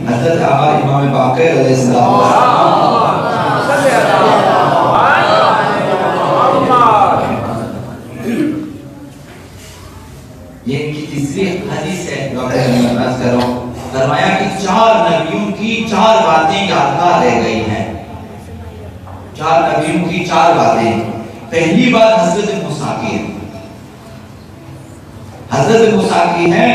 حضرت آقا امام باقر علیہ السلام یہ ان کی تیسری حدیث ہے جو میں بات کر رہا ہوں. فرمایا کہ 4 نبیوں کی 4 باتیں یادگار رہ گئی ہیں. 4 نبیوں کی 4 باتیں. پہلی بات حضرت موسیٰ کی ہے. حضرت موسیٰ کی ہے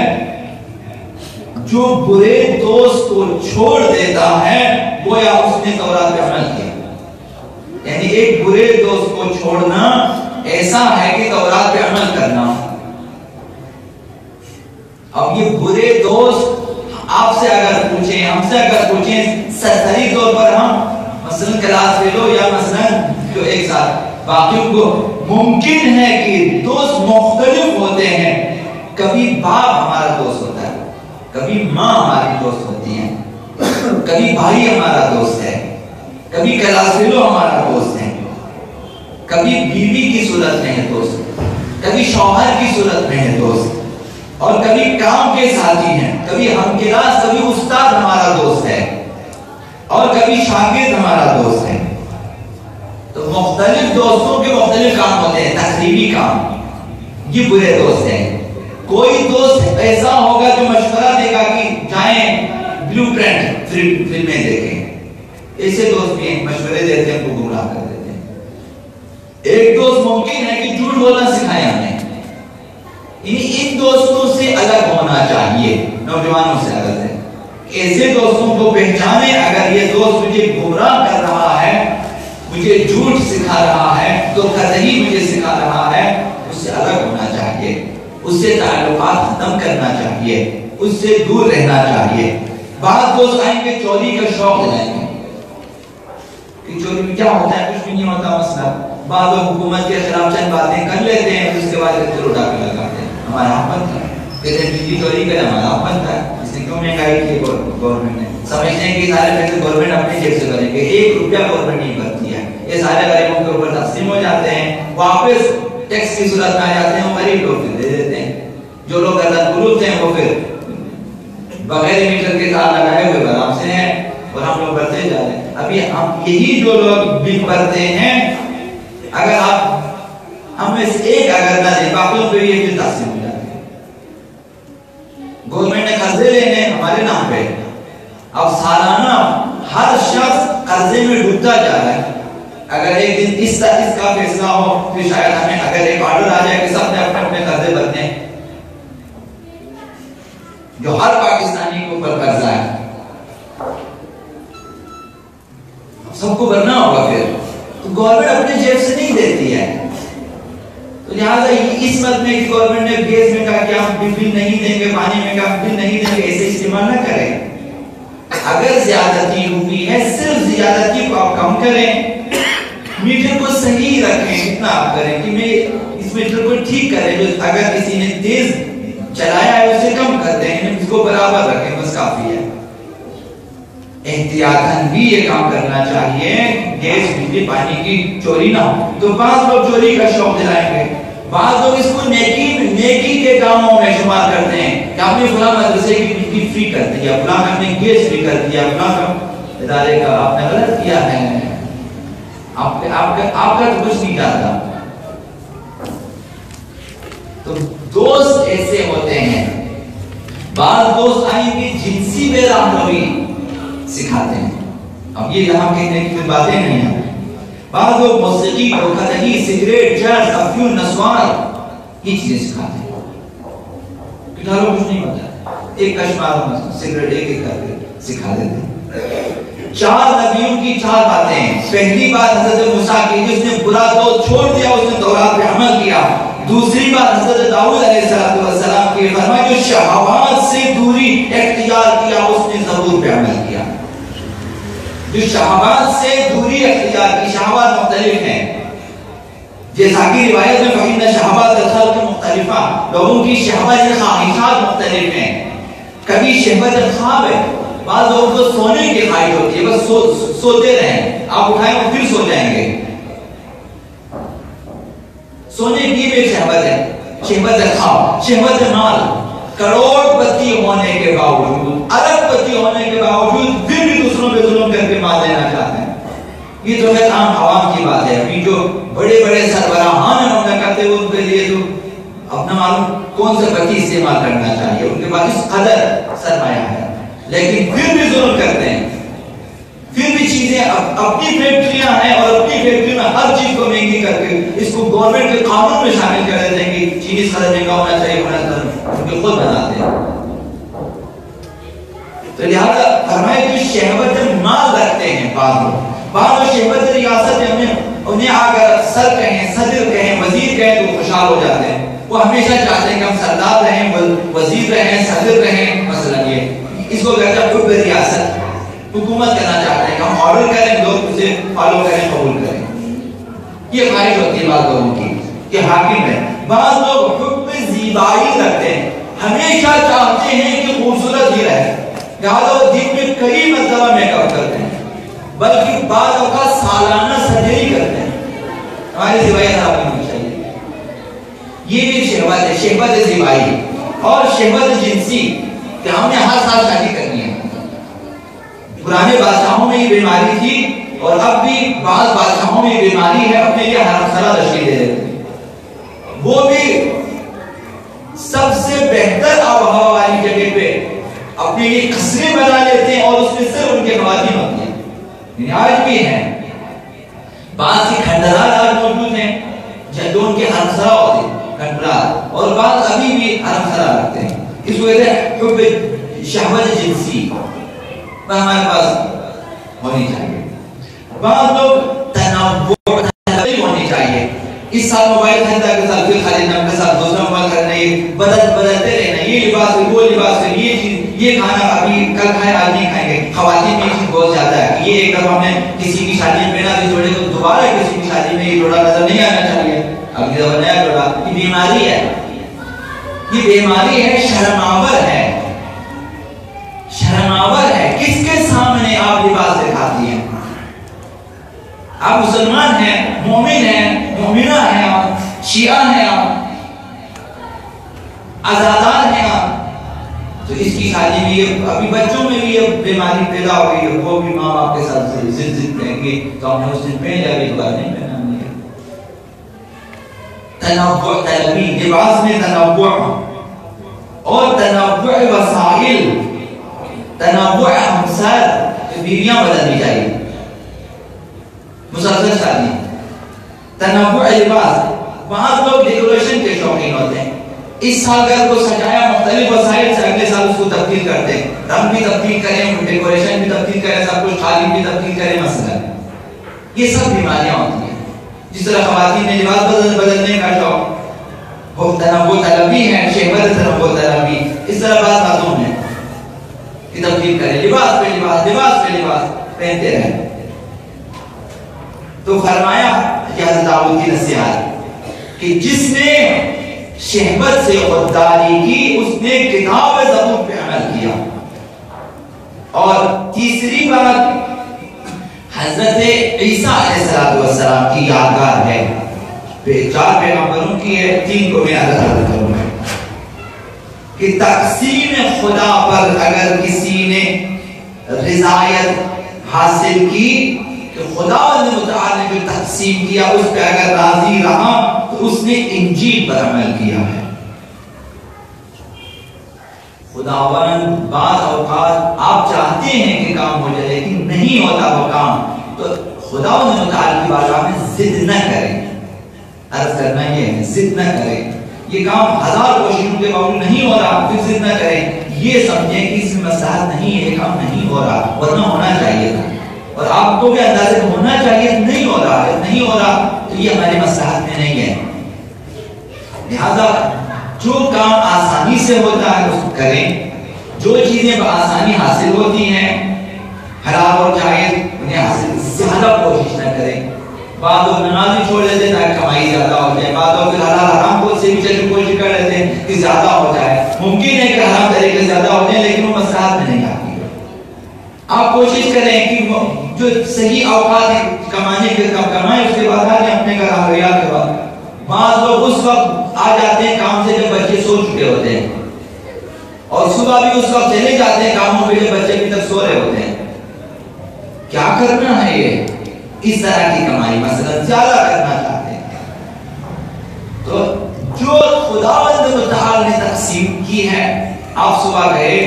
جو برے دوست کو چھوڑ دیتا ہے گویا اس نے تورات پہ عمل کیا. یعنی ایک برے دوست کو چھوڑنا ایسا ہے کہ تورات پہ عمل کرنا. اب یہ برے دوست آپ سے اگر پوچھیں, ہم سے اگر پوچھیں سرسری طور پر, ہم مثلا کلاس فیلو یا مثلا جو ایک ساتھ باقیوں کو, ممکن ہے کہ دوست مختلف ہوتے ہیں. کبھی باپ ہمارا دوست ہوتا ہے, کبھی ماں ہماری دوست ہوتی ہے, کبھی بھائی ہمارا دوست ہے, کبھی کلاس فیلو ہمارا دوست ہے, کبھی بیوی کی صورت میں ہے دوست, کبھی شوہر کی صورت میں ہے دوست, اور کبھی کام کے ساتھی ہیں, کبھی ہم کلاس, کبھی استاد ہمارا دوست ہے, اور کبھی شاگرد ہمارا دوست ہے. تو مختلف دوستوں کے مختلف کام ہوتے ہیں. تقریبی کام یہ برے دوست ہیں. کوئی دوست ایسا ہوگا جو مشورہ دے گا کہ جائیں بلو پرنٹ فلمیں دیکھیں. ایسے دوست بھی ہیں, مشورے دیتے ہیں, کو گمراہ کر دیتے ہیں. ایک دوست ممکن ہے کہ جھوٹ بولنا سکھائے ہمیں. ان دوستوں سے الگ ہونا چاہیے, نوجوانوں سے الگ ہے. ایسے دوستوں کو پہچانے, اگر یہ دوست مجھے گمراہ کر رہا ہے, مجھے جھوٹ سکھا رہا ہے, تو قطعی مجھے سکھا رہا ہے, اس سے الگ ہونا چاہیے, اس سے تعلقات ختم کرنا چاہیے, اس سے دور رہنا چاہیے. بعض دوست آئیں گے چوری کا شوق دلائیں گے کہ چوری میں کیا ہوتا ہے, کچھ بھی نہیں ہوتا مسئلہ. بعض لوگ حکومت کے خلاف چند باتیں کر لیتے ہیں, اس کے بعد پھر اٹھا کے لگاتے ہیں ہمارا حق بنتا ہے, کہتے ہیں بجلی چوری کرے ہمارا حق بنتا ہے. اس نے کیوں مہنگائی کی گورنمنٹ نے, سمجھتے ہیں کہ سارے پیسے گورنمنٹ اپنے جیب سے کریں گے. 1 روپیہ گورنمنٹ نہیں کرتی ہے, یہ سارے غریبوں کے اوپر تقسیم ہو جاتے ہیں, واپس ٹیکس کی صورت میں آ جاتے ہیں, وہ غریب لوگ دے دیتے ہیں. جو لوگ اللہ قلوب ہیں وہ پھر بغیر میٹر کے تار لگائے ہوئے آرام سے ہیں, اور ہم لوگ بڑھتے جا رہے ہیں. ابھی ہم یہی جو لوگ بل بھرتے ہیں, اگر آپ ہم میں سے ایک اگر نہ دیں, باقیوں پہ یہ پھر تقسیم ہو جاتے ہیں. گورنمنٹ نے قرضے لینے ہمارے نام پہ, اب سالانہ ہر شخص قرضے میں ڈوبتا جا رہا ہے. اگر ایک دن اس کا فیصلہ ہو, پھر شاید ہمیں اگر ایک آرڈر آ جائے کہ سب نے اپنے اپنے قرضے بھرنے ہیں, جو ہر پاکستانی کے اوپر قرضہ ہے, سب کو بھرنا ہوگا. پھر تو گورنمنٹ اپنے جیب سے نہیں دیتی ہے. تو لہٰذا اس مت میں گورنمنٹ نے گیس میں کہا کہ ہم بل نہیں دیں گے, پانی میں کہا بل نہیں دیں گے, ایسے استعمال نہ کریں. اگر زیادتی ہوئی ہے, صرف زیادتی کو آپ کم کریں, میٹر کو صحیح رکھیں. اتنا آپ کریں کہ میں اس میٹر کو ٹھیک کریں, جو اگر کسی نے تیز چلایا ہے اسے کم کر دیں, اس کو برابر رکھیں, بس کافی ہے. احتیاطاً بھی یہ کام کرنا چاہیے, گیس بجلی پانی کی چوری نہ ہو. تو بعض لوگ چوری کا شوق دلائیں گے, بعض لوگ اس کو نیکی کے کاموں میں شمار کرتے ہیں کہ آپ نے فلاں مدرسے کی بجلی فری کر دیا, فلاں آپ نے گیس فری کر دیا, فلاں ادارے کا آپ نے غلط کیا ہے, آپ کا تو کچھ نہیں جاتا. تو دوست ایسے ہوتے ہیں. بعض دوست آئیں گے جنسی بے رحمروی سکھاتے ہیں. اب یہ یہاں کہنے کی باتیں نہیں ہیں. بعض لوگ موسیقی کو, قطعی, سگریٹ, چرس, افیون, نسوان, یہ چیزیں سکھاتے ہیں. کتابوں کچھ نہیں ہوتا, ایک کشمار سگریٹ ایک کر کے سکھا دیتے ہیں. 4 نبیوں کی 4 باتیں. پہلی بات حضرت موسیٰ کی, جس نے برا دوست چھوڑ دیا, اس نے تورات پہ عمل کیا. دوسری بات حضرت داؤد علیہ السلام کی, فرمایا جو شہوات سے دوری اختیار کیا, اس نے زبور پہ عمل کیا. جو شہوات سے دوری اختیار کی, شہوات مختلف ہیں, جیسا کہ روایت میں فَإِنَّ شَهَوَاتَ الْخَلْقِ مُخْتَلِفَةٌ, لوگوں کی شہوات خواہشات مختلف ہیں. کبھی شہوت خواب ہے, بعض لوگوں کو سونے کی خواہش ہوتی ہے, بس سوتے رہیں, آپ اٹھائیں اور پھر سو جائیں گے. سونے کی بھی شہوت ہے, شہوت خواب, شہوت مال. کروڑ پتی ہونے کے باوجود, ارب پتی ہونے کے باوجود یہ تو ہے عام عوام کی بات ہے. ابھی جو بڑے بڑے سربراہان مملکت ہے ان کے لیے تو اپنا معلوم کون سے بتی استعمال کرنا چاہیے, ان کے پاس اس قدر سرمایہ ہے, لیکن پھر بھی ظلم کرتے ہیں. پھر بھی چیزیں اپنی فیکٹریاں ہیں اور اپنی فیکٹری میں ہر چیز کو مہنگی کر کے اس کو گورنمنٹ کے قانون میں شامل کر دیتے ہیں کہ چینی اس قدر مہنگا ہونا چاہیے, ان خود بناتے ہیں. تو لہذا فرمائے کہ شہوت مال رکھتے ہیں بعض شہوت ریاست میں انہیں اگر سر کہیں, صدر کہیں, وزیر کہیں تو خوشحال ہو جاتے ہیں. وہ ہمیشہ چاہتے ہیں کہ ہم سردار رہیں, وزیر رہیں, صدر رہیں. مثلا یہ اس کو کہتے ہیں حب ریاست, حکومت کرنا چاہتے ہیں کہ ہم آرڈر کریں, لوگ اسے فالو کریں, قبول کریں. یہ خواہش ہوتی ہے بعض لوگوں کی کہ حاکم ہے. بعض لوگ حب زیبائی رکھتے ہیں, ہمیشہ چاہتے ہیں کہ خوبصورت ہی رہے, لہٰذا وہ دن میں کئی مرتبہ میک اپ کرتے ہیں, بلکہ بعض اوقات سالانہ سرجری کرتے ہیں. ہماری زیبائی خراب نہیں ہونی چاہیے. یہ بھی شہوت ہے, شہوت زیبائی اور شہوت جنسی کہ ہم نے ہر سال شادی کرنی ہے. پرانے بادشاہوں میں یہ بیماری تھی اور اب بھی بعض بادشاہوں میں یہ بیماری ہے, اپنے لیے حرمسرا تشکیل دے دیتے ہیں. وہ بھی سب سے بہتر آب و ہوا والی جگہ پہ اپنے لیے قصرے بنا لیتے ہیں اور اس میں صرف ان کے خواتین ہوتی ہیں. یعنی آج بھی ہیں بعض کی کھنڈرات آج موجود ہیں جو ان کے حرمسرا ہوتے ہیں, کھنڈرات, اور بعض ابھی بھی حرمسرا رکھتے ہیں. اس وجہ سے حب شہوت جنسی ہمارے پاس ہونی چاہیے. بعض لوگ تنوع ہونی چاہیے. اس سال موبائل خریدا کے ساتھ پھر خالی نام کے ساتھ دوسرا موبائل خریدنا, یہ بدلتے رہنا, یہ لباس وہ لباس ہے, یہ چیز یہ کھانا ابھی کل کھائے آج نہیں کھائیں گے. خواتین میں یہ چیز بہت زیادہ ہے. یہ ایک دفعہ ہم نے کسی کی شادی میں پہنا بھی جوڑے تو دوبارہ کسی کی شادی میں یہ جوڑا نظر نہیں آنا چاہیے. اگلی دفعہ نیا جوڑا. یہ بیماری ہے, یہ بیماری ہے, شرماور ہے, شرماور ہے. کس کے سامنے آپ لباس دکھاتی ہیں؟ آپ مسلمان ہیں, مومن ہیں, مومنہ ہیں, آپ شیعہ ہیں, آپ آزادار ہیں, آپ تو اس کی شادی میں یہ ابھی بچوں میں بھی یہ بیماری پیدا ہو گئی ہے. وہ بھی ماں باپ کے ساتھ ضد کہیں گے تو ہم نے اس دن پہن لیا, ابھی دوبارہ نہیں پہنا. تنوع طلبی, لباس میں تنوع اور تنوع وسائل, تنوع ہمسر, بیویاں بدلنی چاہیے, مسلسل شادی, تنوع لباس. بعض لوگ ڈیکوریشن کے شوقین ہوتے ہیں. اس سال گھر کو سجایا مختلف وسائل سے, اگلے سال اس کو تبدیل کرتے ہیں. رنگ بھی تبدیل کریں, ڈیکوریشن بھی تبدیل کریں, سب کچھ تعلیم بھی تبدیل کریں. مثلا یہ سب بیماریاں ہوتی ہیں. جس طرح خواتین میں لباس بدلنے کا شوق, وہ تنوع طلبی ہے, شہوت تنوع طلبی. اس طرح بعض باتوں میں کہ تبدیل کریں, لباس پہ لباس, لباس پہ لباس پہنتے رہیں. تو فرمایا کہ حضرت داؤد کی نصیحت کہ جس نے شہوت سے خودداری کی اس نے کتاب زبور پہ عمل کیا. اور تیسری بات حضرت عیسیٰ علیہ السلام کی یادگار ہے. 4 پیغمبروں کی ہے, 3 کو میں عرض کروں گا کہ تقسیم خدا پر اگر کسی نے رضایت حاصل کی کہ خدا متعال نے جو تقسیم کیا اس پہ اگر راضی رہا تو اس نے انجیل پر عمل کیا ہے. خداوند بعض اوقات آپ چاہتے ہیں کہ کام ہو جائے لیکن نہیں ہوتا وہ کام, تو خداوند متعال کی بارگاہ میں ضد نہ کریں. عرض کرنا یہ ہے, ضد نہ کریں. یہ کام 1000 کوششوں کے باوجود نہیں ہو رہا, پھر ضد نہ کریں. یہ سمجھیں کہ اس میں مصلحت نہیں ہے, یہ کام نہیں ہو رہا, ورنہ ہونا چاہیے تھا. اور آپ کو بھی اندازے ہونا چاہیے نہیں ہو رہا ہے, نہیں ہو رہا تو یہ ہماری مصلحت میں نہیں ہے. لہذا جو کام آسانی سے ہوتا ہے اس کو کریں. جو چیزیں بآسانی حاصل ہوتی ہیں حلال اور جائز انہیں حاصل زیادہ کوشش نہ کریں. بعض لوگ نماز ہی چھوڑ دیتے ہیں تاکہ کمائی زیادہ ہو جائے. بعض لوگ حلال حرام کو سے بھی چلنے کی کوشش کر لیتے ہیں کہ زیادہ ہو جائے. ممکن ہے کہ حرام طریقے زیادہ ہوتے ہیں لیکن وہ مصلحت میں نہیں آتی. آپ کوشش کریں کہ جو صحیح اوقات کمانے کے کم کمائیں, اس کے بعد آ جائیں اپنے گھر آوریات کے بعد. بعض لوگ اس وقت آ جاتے ہیں کام سے جب بچے سو چکے ہوتے ہیں, اور صبح بھی اس وقت چلے جاتے ہیں کاموں پہ جب بچے ابھی تک سو رہے ہوتے ہیں. کیا کرنا ہے یہ؟ اس طرح کی کمائی مثلا زیادہ کرنا چاہتے ہیں، تو جو خداوند متعال نے تقسیم کی ہے، آپ صبح گئے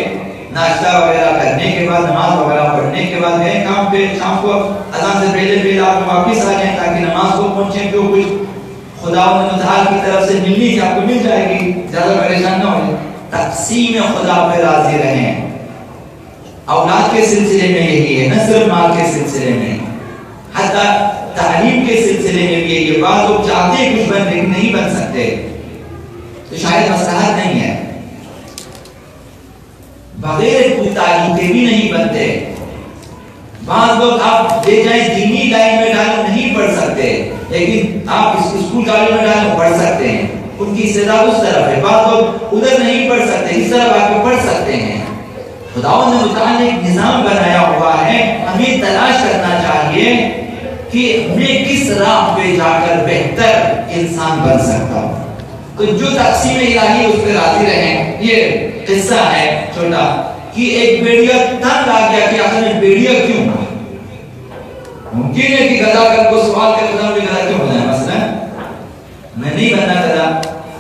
ناشتہ وغیرہ کرنے کے بعد نماز وغیرہ پڑھنے کے بعد گئے کام پہ، شام کو اذان سے پہلے آپ واپس آ جائیں تاکہ نماز کو پہنچیں، جو کچھ خداوند متعال کی طرف سے ملنی تھی آپ کو مل جائے گی، زیادہ پریشان نہ ہو۔ تقسیم خدا پہ راضی رہیں۔ اولاد کے سلسلے میں یہی ہے، نہ صرف مال کے سلسلے میں، حتی تعلیم کے سلسلے میں بھی یہ بات لوگ چاہتے ہیں کچھ بن لیکن نہیں بن سکتے، تو شاید مصلحت نہیں ہے۔ بغیر کوئی تعلیم کے بھی نہیں بنتے۔ بعض لوگ آپ لے جائیں دینی لائن میں ڈالو نہیں پڑھ سکتے، لیکن آپ اسکول کالج میں ڈالو پڑھ سکتے ہیں، ان کی استعداد اس طرف ہے۔ بعض لوگ ادھر نہیں پڑھ سکتے، اس طرف آ کے پڑھ سکتے ہیں۔ خداوند متعال نے ایک نظام بنایا ہوا ہے، ہمیں تلاش کرنا چاہیے کہ میں کس راہ پہ جا کر بہتر انسان بن سکتا ہوں۔ تو جو تقسیم الہی اس پہ راضی رہیں۔ یہ قصہ ہے چھوٹا کہ ایک بیڑیا تنگ آ گیا کہ آخر میں بیڑیا کیوں؟ ممکن ہے کہ گدھا کر کو سوال کر خدا میں گدھا کیوں بنا ہے؟ مثلا میں نہیں بننا گدھا۔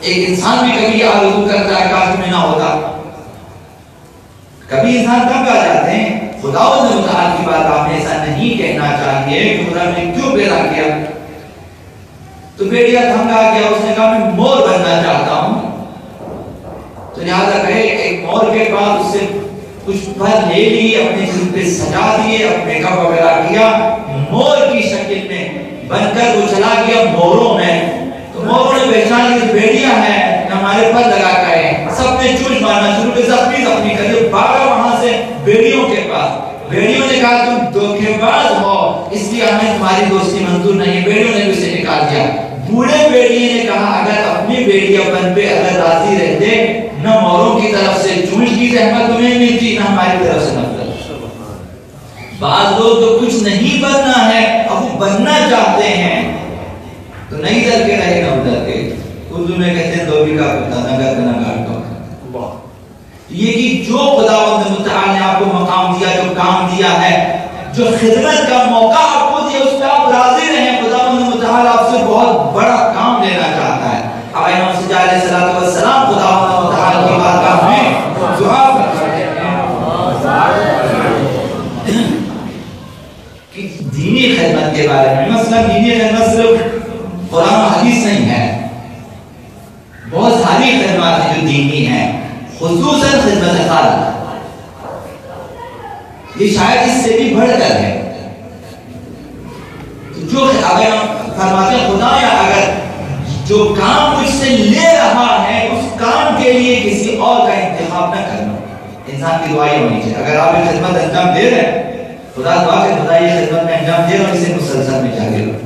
ایک انسان بھی کبھی آرزو کرتا ہے کاش میں نہ ہوتا۔ کبھی انسان تنگ آ جاتے ہیں۔ خداوند متعال کی بات آپ نے ایسا نہیں کہنا چاہیے کہ خدا نے کیوں پیدا کیا؟ تو بیڑیا تنگ آ گیا، اس نے کہا میں مور بننا چاہتا ہوں، تو لہذا کہے ایک مور کے بعد اس سے کچھ پھل لے لی، اپنے جسم پہ سجا دیے، اپنے کپ وغیرہ کیا، مور کی شکل میں بن کر وہ چلا گیا موروں میں۔ تو موروں نے پہچان لی بیڑیا ہے، ہمارے پھل لگا کر ہے، سب نے چوچ مارنا شروع کیا، زخمی کر دیا، بھاگا وہاں سے بیڑیوں کے پاس۔ بیڑیوں نے کہا تم دھوکے باز ہو، اس لیے ہمیں تمہاری دوستی منظور نہیں ہے۔ بیڑیوں نے بھی اسے نکال دیا۔ بوڑھے بیڑیے نے کہا اگر اپنی بیڑیا پن پہ اگر راضی رہتے، نہ موروں کی طرف سے چونچ کی زحمت تمہیں ملتی، نہ ہماری طرف سے نفرت۔ بعض لوگ جو کچھ نہیں بننا ہے اب وہ بننا چاہتے ہیں، تو نہیں ڈر کے رہے نہ ادھر کے۔ اردو میں کہتے ہیں دھوبی کا کتا نہ گھر کا نہ گھاٹ کا۔ یہ کہ جو خداوند متعال نے آپ کو مقام دیا، جو کام دیا ہے، جو خدمت کا موقع آپ کو دیا، اس پہ آپ راضی رہیں۔ خداوند متعال آپ سے بہت بڑا کام لینا چاہتا ہے۔ اب امام سجاد علیہ السلام خداوند متعال کی بارگاہ میں دعا کرتے ہیں کہ دینی خدمت کے بارے میں، مثلا دینی خدمت صرف قرآن و حدیث نہیں ہے، بہت ساری خدمات ہیں جو دینی ہیں، خصوصاً خدمت خالق۔ یہ شاید اس سے بھی بڑھ کر ہے۔ جو اگر ہم فرماتے ہیں خدایا اگر جو کام مجھ سے لے رہا ہے اس کام کے لیے کسی اور کا انتخاب نہ کرنا۔ انسان کی دعا یہ ہونی چاہیے، اگر آپ یہ خدمت انجام دے رہے ہیں، خدا دعا کہ خدا یہ خدمت میں انجام دے رہا ہوں، اسے مسلسل میں جاری رہو،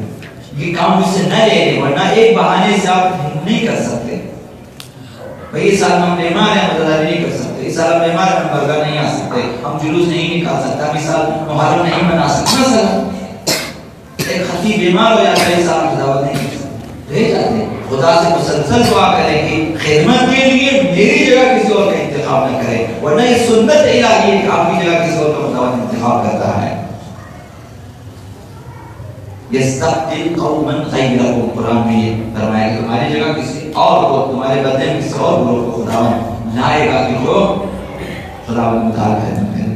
یہ کام مجھ سے نہ لے لیں، ورنہ ایک بہانے سے آپ نہیں کر سکتے۔ بھئی اس سال ہم بیمار ہیں، مدداری نہیں کر سکتے، اس سال ہم بیمار ہیں، ہم برگاہ نہیں آ سکتے، ہم جلوس نہیں نکال سکتے، ہم اس سال محرم نہیں منا سکتے۔ مثلا ایک خطیب بیمار ہو جاتا ہے، اس سال خداوت نہیں کر سکتے، رہ جاتے ہیں۔ خدا سے مسلسل دعا کریں کہ خدمت کے لیے میری جگہ کسی اور کا انتخاب نہ کرے، ورنہ یہ سنت الہی ہے کہ آپ کی جگہ کسی اور کا خداوت انتخاب کرتا ہے۔ یستبدل قوما غیرکم، قرآن میں یہ فرمایا کہ تمہاری جگہ کسی اور کو، تمہارے بدلے میں کسی اور گروہ کو خداوند لائے گا کہ جو خداوند متعال خدمت کرے۔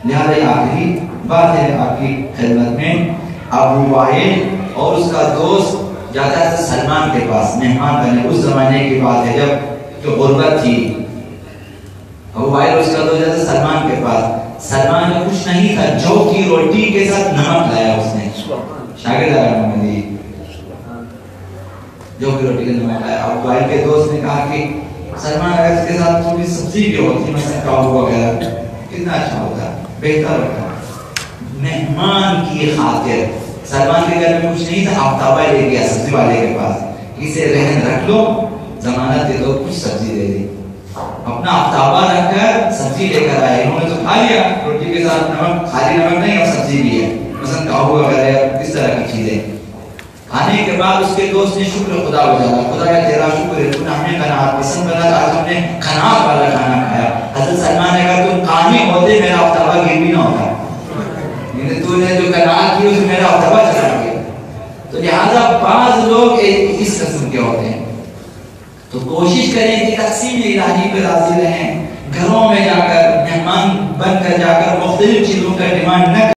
لہذا یہ آخری بات ہے آپ کی خدمت میں، ابو وائل اور اس کا دوست جاتا ہے سلمان کے پاس مہمان بنے۔ اس زمانے کی بات ہے جب کہ غربت تھی، ابو وائل اور اس کا دوست جاتا ہے سلمان کے پاس۔ سلمان میں کچھ نہیں تھا، جو کی روٹی کے ساتھ نمک لایا اس نے، شاگرد آگا میں جو کی روٹی کے نمک لایا۔ ابو وائل کے دوست نے کہا کہ سلمان اگر اس کے ساتھ تھوڑی سبزی بھی ہوتی، مثلا کاؤ وغیرہ، کتنا اچھا ہوتا، بہتر ہوتا۔ مہمان کی خاطر سلمان کے گھر میں کچھ نہیں تھا، آفتابہ لے گیا سبزی والے کے پاس، اسے رہن رکھ لو، ضمانت دے دو، کچھ سبزی دے دی۔ اپنا آفتابہ رکھ کر سبزی لے کر آئے، انہوں نے تو کھا لیا روٹی کے ساتھ نمک، خالی نمک نہیں اور سبزی بھی ہے، مثلا کاہو وغیرہ اس طرح کی چیزیں۔ کھانے کے بعد اس کے دوست نے شکر خدا اجالا، خدا یا تیرا شکر ہے، تو نے ہمیں قناعت پسند بنا تھا، آج ہم نے قناعت والا کھانا کھایا۔ حضرت سلمان نے کہا تم قانی ہوتے میرا آفتابہ گر بھی نہ ہوتا، تو نے جو قناعت کی اس میرا آفتابہ چکے ہوتے ہیں. تو کوشش کریں کہ تقسیم الہی پہ راضی رہیں. گھروں میں جا کر مہمان بن کر جا کر مختلف چیزوں کا ڈیمانڈ نہ